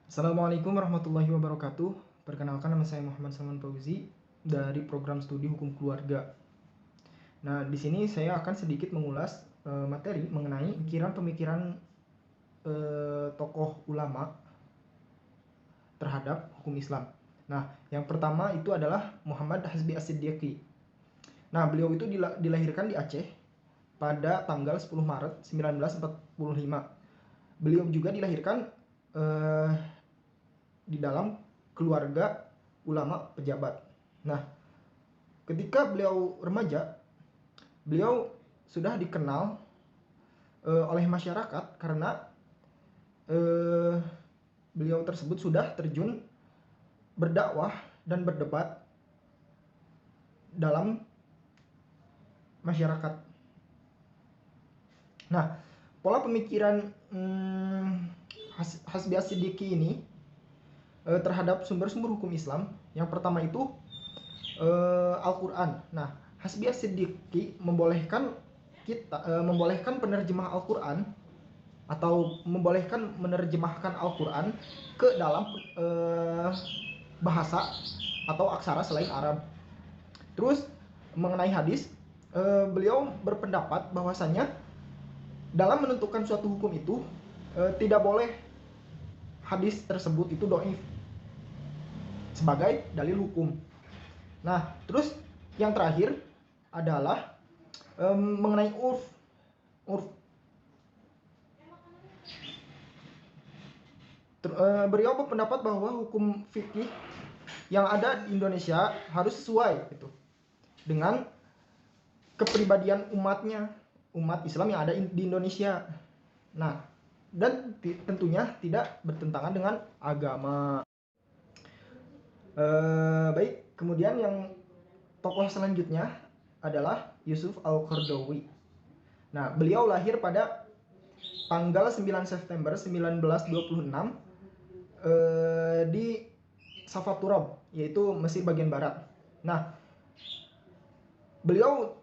Assalamualaikum warahmatullahi wabarakatuh. Perkenalkan, nama saya Muhammad Salman Fauzi dari program studi hukum keluarga. Nah, di sini saya akan sedikit mengulas materi mengenai pemikiran tokoh ulama terhadap hukum Islam. Nah, yang pertama itu adalah Muhammad Hasbi As-Siddiqi. Nah, beliau itu dilahirkan di Aceh pada tanggal 10 Maret 1945. Beliau juga dilahirkan di dalam keluarga ulama pejabat. Nah, ketika beliau remaja, beliau sudah dikenal oleh masyarakat karena beliau tersebut sudah terjun berdakwah dan berdebat dalam masyarakat. Nah, pola pemikiran Hasbi As-Siddiqi ini terhadap sumber-sumber hukum Islam, yang pertama itu Al-Quran. Nah, Hasbi As-Siddiqi membolehkan penerjemah Al-Quran atau membolehkan menerjemahkan Al-Quran ke dalam bahasa atau aksara selain Arab. Terus mengenai hadis, beliau berpendapat bahwasanya dalam menentukan suatu hukum itu tidak boleh hadis tersebut itu dhaif sebagai dalil hukum. Nah, terus yang terakhir adalah mengenai urf. Beliau berpendapat bahwa hukum fikih yang ada di Indonesia harus sesuai gitu dengan kepribadian umat Islam yang ada di Indonesia. Nah, dan tentunya tidak bertentangan dengan agama. Baik, kemudian yang tokoh selanjutnya adalah Yusuf Al-Qaradawi. Nah, beliau lahir pada tanggal 9 September 1926 di Safaturab, yaitu Mesir bagian barat. Nah, beliau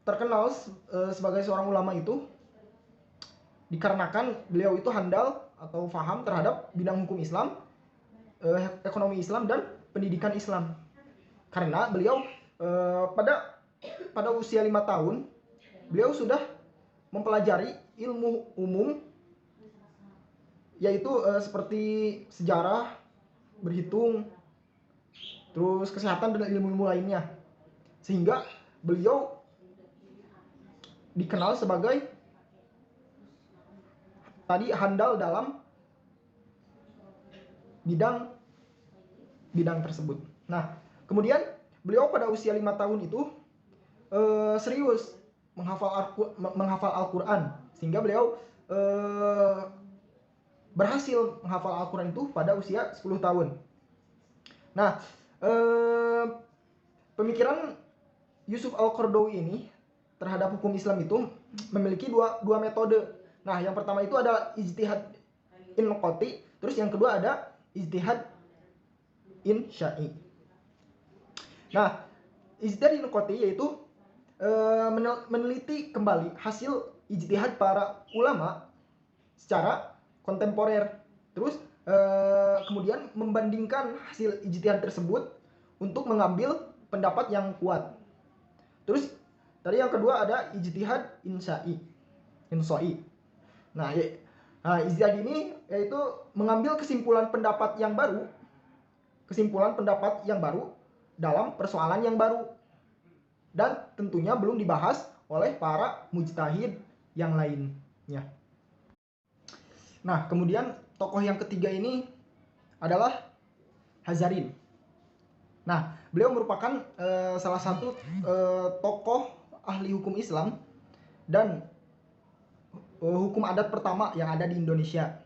terkenal sebagai seorang ulama itu dikarenakan beliau itu handal atau faham terhadap bidang hukum Islam, ekonomi Islam, dan pendidikan Islam. Karena beliau pada usia 5 tahun beliau sudah mempelajari ilmu umum, yaitu seperti sejarah, berhitung, terus kesehatan dan ilmu-ilmu lainnya, sehingga beliau dikenal sebagai handal dalam bidang tersebut. Nah, kemudian beliau pada usia 5 tahun itu serius menghafal Al-Quran, sehingga beliau berhasil menghafal Al-Quran itu pada usia 10 tahun. Nah, pemikiran Yusuf Al-Qaradawi ini terhadap hukum Islam itu memiliki dua metode. Nah, yang pertama itu ada ijtihad inqati, terus yang kedua ada ijtihad insya'i. Nah, ijtihad inqati yaitu meneliti kembali hasil ijtihad para ulama secara kontemporer, terus kemudian membandingkan hasil ijtihad tersebut untuk mengambil pendapat yang kuat. Terus tadi yang kedua ada ijtihad insya'i. Nah, ijtihad ini yaitu mengambil kesimpulan pendapat yang baru dalam persoalan yang baru, dan tentunya belum dibahas oleh para mujtahid yang lainnya. Nah, kemudian tokoh yang ketiga ini adalah Hazarin. Nah, beliau merupakan salah satu tokoh ahli hukum Islam dan hukum adat pertama yang ada di Indonesia.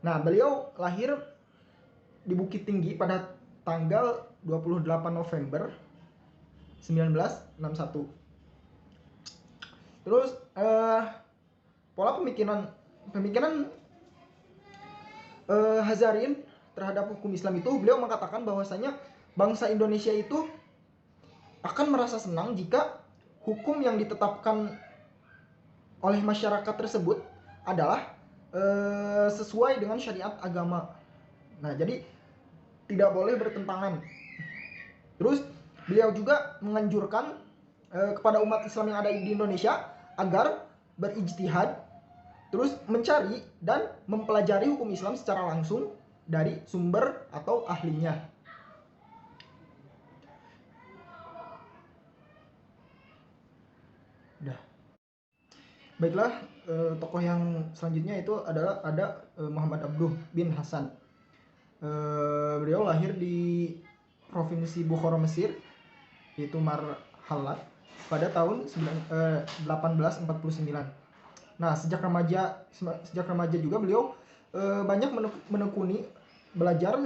Nah, beliau lahir di Bukit Tinggi pada tanggal 28 November 1961. Terus pola pemikiran Hazarin terhadap hukum Islam itu, beliau mengatakan bahwasanya bangsa Indonesia itu akan merasa senang jika hukum yang ditetapkan oleh masyarakat tersebut adalah sesuai dengan syariat agama. Nah, jadi tidak boleh bertentangan. Terus beliau juga menganjurkan kepada umat Islam yang ada di Indonesia agar berijtihad, terus mencari dan mempelajari hukum Islam secara langsung dari sumber atau ahlinya. Udah. Baiklah, tokoh yang selanjutnya itu adalah ada Muhammad Abduh bin Hasan. Beliau lahir di provinsi Bukhara, Mesir, yaitu Marhalat, pada tahun 1849. Nah, sejak remaja juga beliau banyak menekuni belajar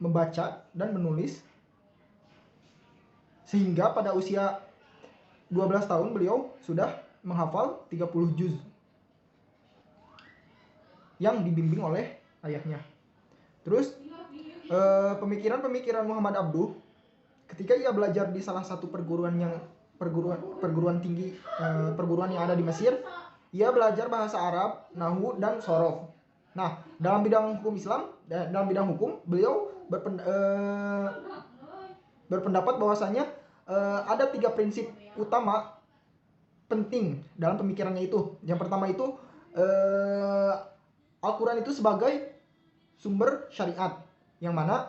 membaca dan menulis, sehingga pada usia 12 tahun beliau sudah menghafal 30 juz yang dibimbing oleh ayahnya. Terus pemikiran Muhammad Abduh ketika ia belajar di salah satu perguruan tinggi perguruan yang ada di Mesir, ia belajar bahasa Arab, nahwu dan sorof. Nah, dalam bidang hukum Islam, dalam bidang hukum, beliau berpendapat bahwasanya ada 3 prinsip utama penting dalam pemikirannya itu. Yang pertama itu Al-Quran itu sebagai sumber syariat, yang mana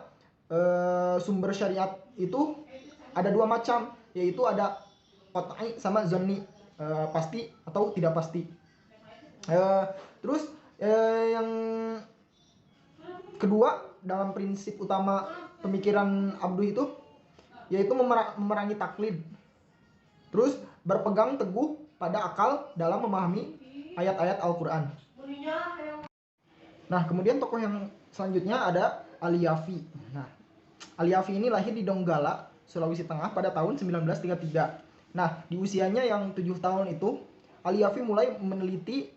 sumber syariat itu ada 2 macam, yaitu ada qat'i sama zonni, pasti atau tidak pasti. Terus yang kedua dalam prinsip utama pemikiran Abduh itu yaitu memerangi taklid, terus berpegang teguh pada akal dalam memahami ayat-ayat Al-Quran. Nah, kemudian tokoh yang selanjutnya ada Al-Yafi. Nah, Al-Yafi ini lahir di Donggala, Sulawesi Tengah pada tahun 1933. Nah, di usianya yang 7 tahun itu, Al-Yafi mulai meneliti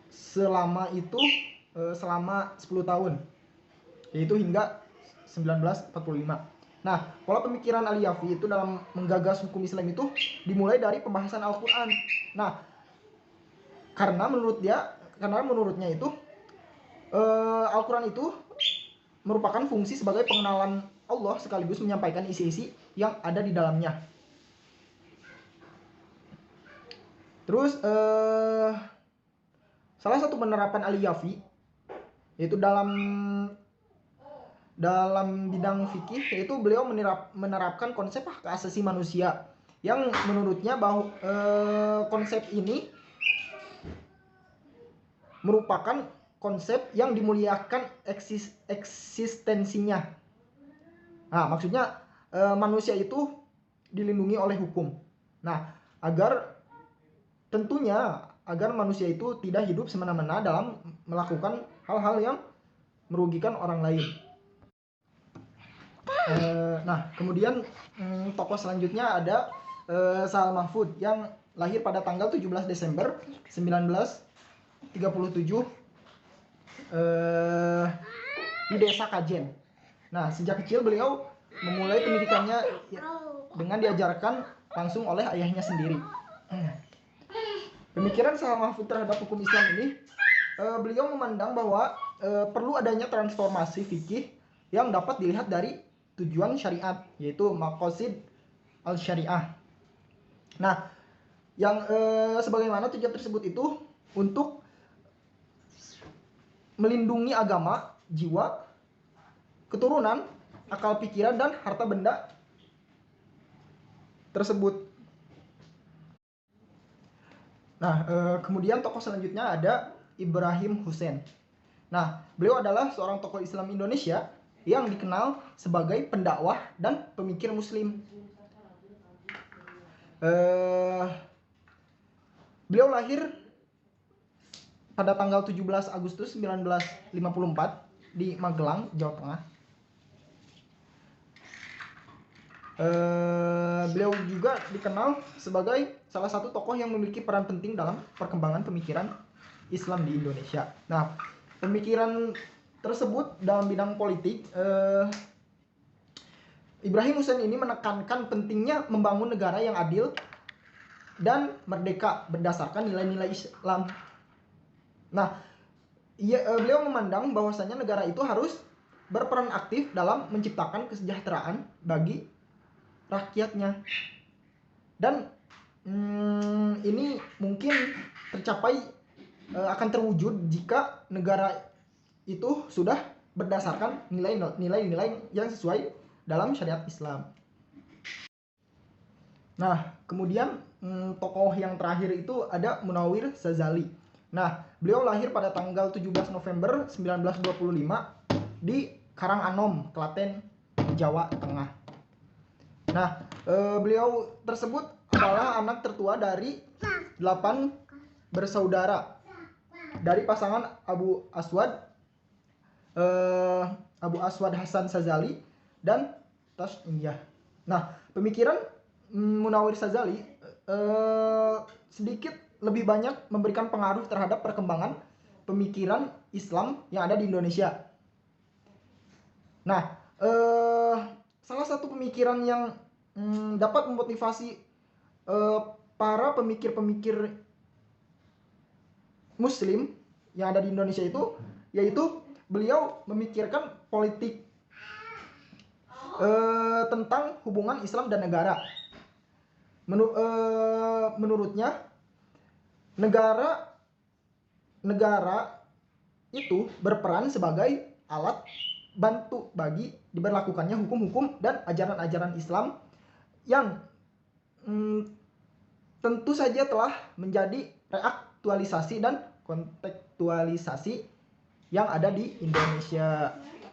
selama 10 tahun, yaitu hingga 1945. Nah, pola pemikiran Al-Yafi itu dalam menggagas hukum Islam itu dimulai dari pembahasan Al-Quran. Nah, karena menurutnya itu Al-Quran itu merupakan fungsi sebagai pengenalan Allah sekaligus menyampaikan isi-isi yang ada di dalamnya. Terus salah satu penerapan Al-Yafi yaitu dalam bidang fikih, yaitu beliau menerapkan konsep hak asasi manusia, yang menurutnya bahwa konsep ini merupakan konsep yang dimuliakan eksistensinya. Nah, maksudnya manusia itu dilindungi oleh hukum. Nah, tentunya agar manusia itu tidak hidup semena-mena dalam melakukan hal-hal yang merugikan orang lain. Nah, kemudian tokoh selanjutnya ada Sa'al Mahfud yang lahir pada tanggal 17 Desember 1937 di desa Kajen. Nah, sejak kecil beliau memulai pendidikannya dengan diajarkan langsung oleh ayahnya sendiri. Pemikiran Sa'al Mahfud terhadap hukum Islam ini, beliau memandang bahwa perlu adanya transformasi fikih yang dapat dilihat dari tujuan syariat, yaitu maqasid al-syariah. Nah, yang sebagaimana tujuan tersebut itu untuk melindungi agama, jiwa, keturunan, akal pikiran, dan harta benda tersebut. Nah, kemudian tokoh selanjutnya ada Ibrahim Hussein. Nah, beliau adalah seorang tokoh Islam Indonesia yang dikenal sebagai pendakwah dan pemikir Muslim. Beliau lahir pada tanggal 17 Agustus 1954 di Magelang, Jawa Tengah. Beliau juga dikenal sebagai salah satu tokoh yang memiliki peran penting dalam perkembangan pemikiran Islam di Indonesia. Nah, pemikiran tersebut dalam bidang politik, Ibrahim Hussein ini menekankan pentingnya membangun negara yang adil, dan merdeka berdasarkan nilai-nilai Islam. Nah, beliau memandang bahwasanya negara itu harus berperan aktif dalam menciptakan kesejahteraan bagi rakyatnya. Dan ini mungkin tercapai akan terwujud jika negara itu sudah berdasarkan nilai-nilai yang sesuai dalam syariat Islam. Nah, kemudian tokoh yang terakhir itu ada Munawir Sazali. Nah, beliau lahir pada tanggal 17 November 1925 di Karanganom, Klaten, Jawa Tengah. Nah, beliau tersebut adalah anak tertua dari 8 bersaudara dari pasangan Abu Aswad Hasan Sazali dan Tasmiyah. Nah, pemikiran Munawir Sazali sedikit lebih banyak memberikan pengaruh terhadap perkembangan pemikiran Islam yang ada di Indonesia. Nah, salah satu pemikiran yang dapat memotivasi para pemikir-pemikir Muslim yang ada di Indonesia itu, yaitu beliau memikirkan politik tentang hubungan Islam dan negara. Menurutnya negara itu berperan sebagai alat bantu bagi diberlakukannya hukum-hukum dan ajaran-ajaran Islam yang tentu saja telah menjadi reaktualisasi dan kontekstualisasi yang ada di Indonesia.